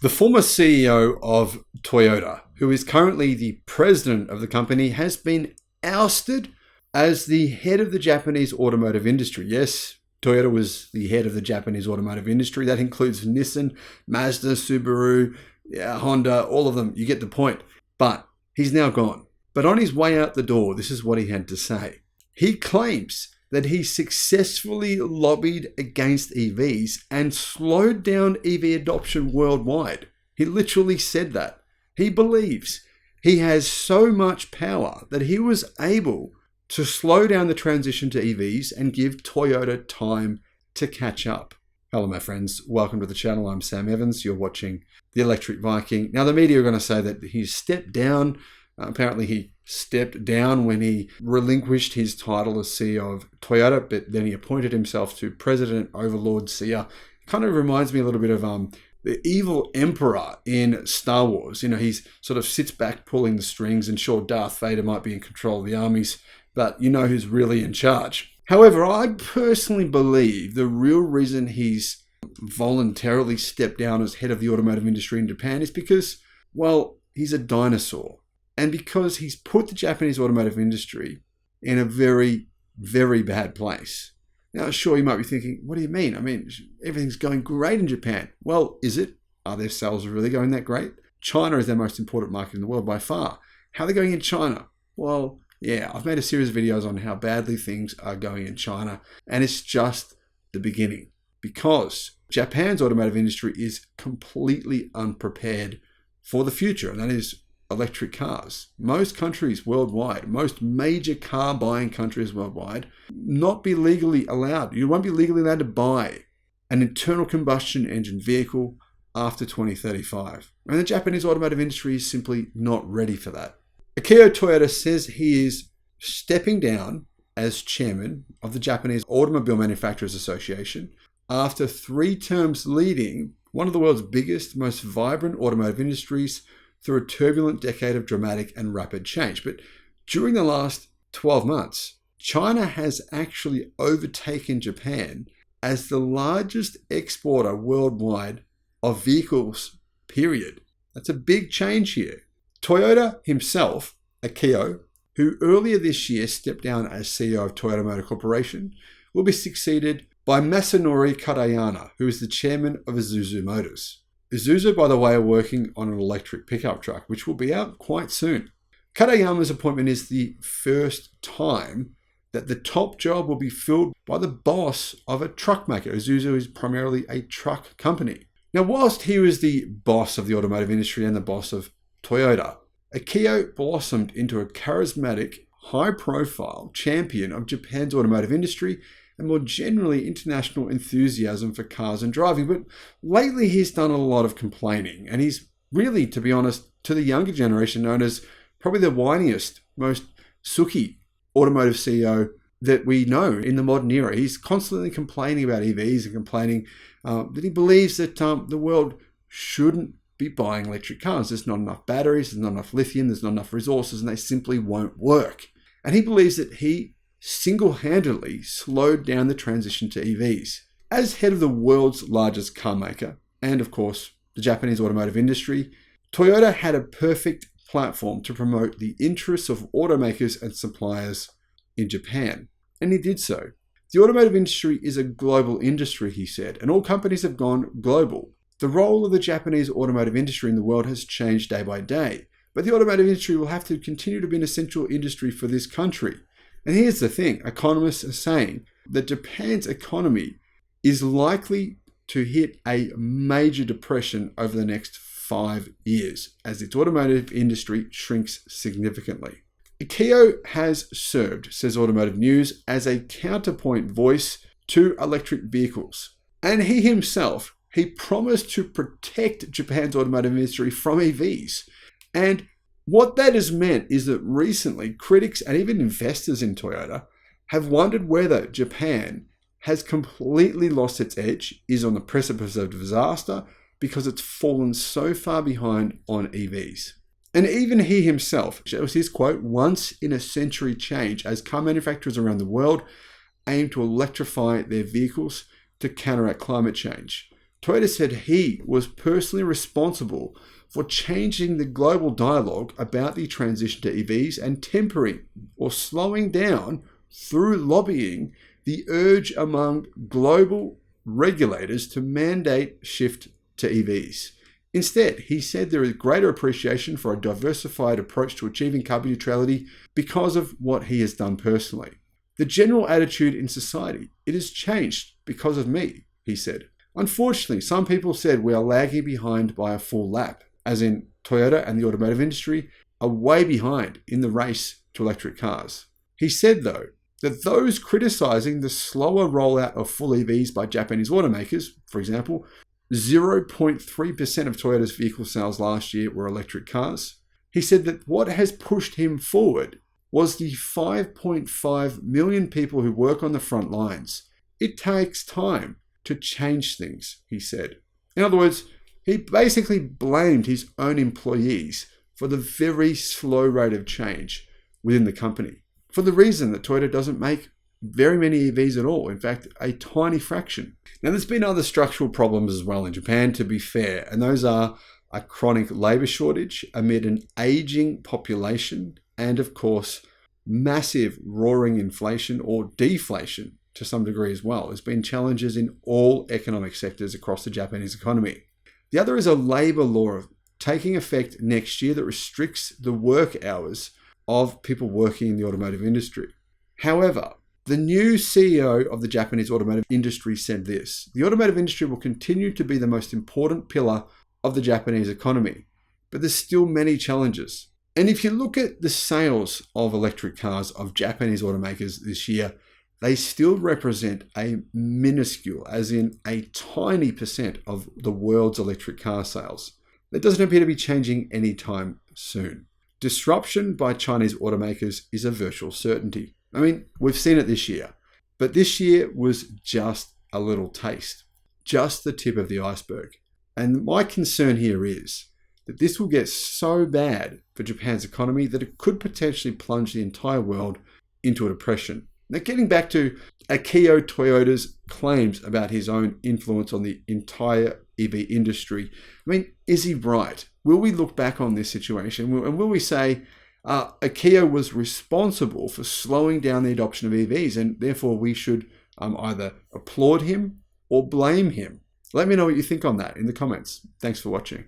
The former CEO of Toyota, who is currently the president of the company, has been ousted as the head of the Japanese automotive industry. Yes, Toyota was the head of the Japanese automotive industry. That includes Nissan, Mazda, Subaru, Honda, all of them. You get the point. But he's now gone. But on his way out the door, this is what he had to say. He claims that he successfully lobbied against EVs and slowed down EV adoption worldwide. He literally said that. He believes he has so much power that he was able to slow down the transition to EVs and give Toyota time to catch up. Hello, my friends. Welcome to the channel. I'm Sam Evans. You're watching the Electric Viking. Now, the media are going to say that he stepped down. Apparently, he stepped down when he relinquished his title as CEO of Toyota, but then he appointed himself to President Overlord Seer. Kind of reminds me a little bit of the evil emperor in Star Wars. You know, he's sort of sits back pulling the strings, and sure, Darth Vader might be in control of the armies, but you know who's really in charge. However, I personally believe the real reason he's voluntarily stepped down as head of the automotive industry in Japan is because, well, he's a dinosaur. And because he's put the Japanese automotive industry in a very, very bad place. Now, sure, you might be thinking, what do you mean? I mean, everything's going great in Japan. Well, is it? Are their sales really going that great? China is their most important market in the world by far. How are they going in China? Well, yeah, I've made a series of videos on how badly things are going in China. And it's just the beginning. Because Japan's automotive industry is completely unprepared for the future. And that is electric cars. Most countries worldwide, most major car buying countries worldwide, not be legally allowed. You won't be legally allowed to buy an internal combustion engine vehicle after 2035. And the Japanese automotive industry is simply not ready for that. Akio Toyoda says he is stepping down as chairman of the Japanese Automobile Manufacturers Association after 3 terms leading one of the world's biggest, most vibrant automotive industries through a turbulent decade of dramatic and rapid change. But during the last 12 months, China has actually overtaken Japan as the largest exporter worldwide of vehicles, period. That's a big change here. Toyota himself, Akio, who earlier this year stepped down as CEO of Toyota Motor Corporation, will be succeeded by Masanori Katayama, who is the chairman of Isuzu Motors. Isuzu, by the way, are working on an electric pickup truck, which will be out quite soon. Katayama's appointment is the first time that the top job will be filled by the boss of a truck maker. Isuzu is primarily a truck company. Now, whilst he was the boss of the automotive industry and the boss of Toyota, Akio blossomed into a charismatic, high-profile champion of Japan's automotive industry and more generally international enthusiasm for cars and driving. But lately he's done a lot of complaining, and he's really, to be honest, to the younger generation known as probably the whiniest, most sooky automotive CEO that we know in the modern era. He's constantly complaining about EVs and complaining that he believes that the world shouldn't be buying electric cars. There's not enough batteries, there's not enough lithium, there's not enough resources, and they simply won't work. And he believes that he single-handedly slowed down the transition to EVs. As head of the world's largest car maker, and of course, the Japanese automotive industry, Toyota had a perfect platform to promote the interests of automakers and suppliers in Japan. And he did so. The automotive industry is a global industry, he said, and all companies have gone global. The role of the Japanese automotive industry in the world has changed day by day, but the automotive industry will have to continue to be an essential industry for this country. And here's the thing, economists are saying that Japan's economy is likely to hit a major depression over the next 5 years as its automotive industry shrinks significantly. Akio has served, says Automotive News, as a counterpoint voice to electric vehicles. And he himself, he promised to protect Japan's automotive industry from EVs. And what that has meant is that recently critics and even investors in Toyota have wondered whether Japan has completely lost its edge, is on the precipice of disaster because it's fallen so far behind on EVs. And even he himself, it was his quote, "Once in a century change as car manufacturers around the world aim to electrify their vehicles to counteract climate change." Toyota said he was personally responsible for changing the global dialogue about the transition to EVs and tempering or slowing down through lobbying the urge among global regulators to mandate shift to EVs. Instead, he said there is greater appreciation for a diversified approach to achieving carbon neutrality because of what he has done personally. The general attitude in society, it has changed because of me, he said. Unfortunately, some people said we are lagging behind by a full lap, as in Toyota and the automotive industry are way behind in the race to electric cars. He said, though, that those criticizing the slower rollout of full EVs by Japanese automakers, for example, 0.3% of Toyota's vehicle sales last year were electric cars. He said that what has pushed him forward was the 5.5 million people who work on the front lines. It takes time to change things, he said. In other words, he basically blamed his own employees for the very slow rate of change within the company, for the reason that Toyota doesn't make very many EVs at all. In fact, a tiny fraction. Now, there's been other structural problems as well in Japan, to be fair, and those are a chronic labor shortage amid an aging population and, of course, massive roaring inflation or deflation to some degree as well. There's been challenges in all economic sectors across the Japanese economy. The other is a labor law taking effect next year that restricts the work hours of people working in the automotive industry. However, the new CEO of the Japanese automotive industry said this: the automotive industry will continue to be the most important pillar of the Japanese economy, but there's still many challenges. And if you look at the sales of electric cars of Japanese automakers this year, they still represent a minuscule, as in a tiny percent of the world's electric car sales. That doesn't appear to be changing anytime soon. Disruption by Chinese automakers is a virtual certainty. I mean, we've seen it this year, but this year was just a little taste, just the tip of the iceberg. And my concern here is that this will get so bad for Japan's economy that it could potentially plunge the entire world into a depression. Now, getting back to Akio Toyoda's claims about his own influence on the entire EV industry, I mean, is he right? Will we look back on this situation and will we say Akio was responsible for slowing down the adoption of EVs and therefore we should either applaud him or blame him? Let me know what you think on that in the comments. Thanks for watching.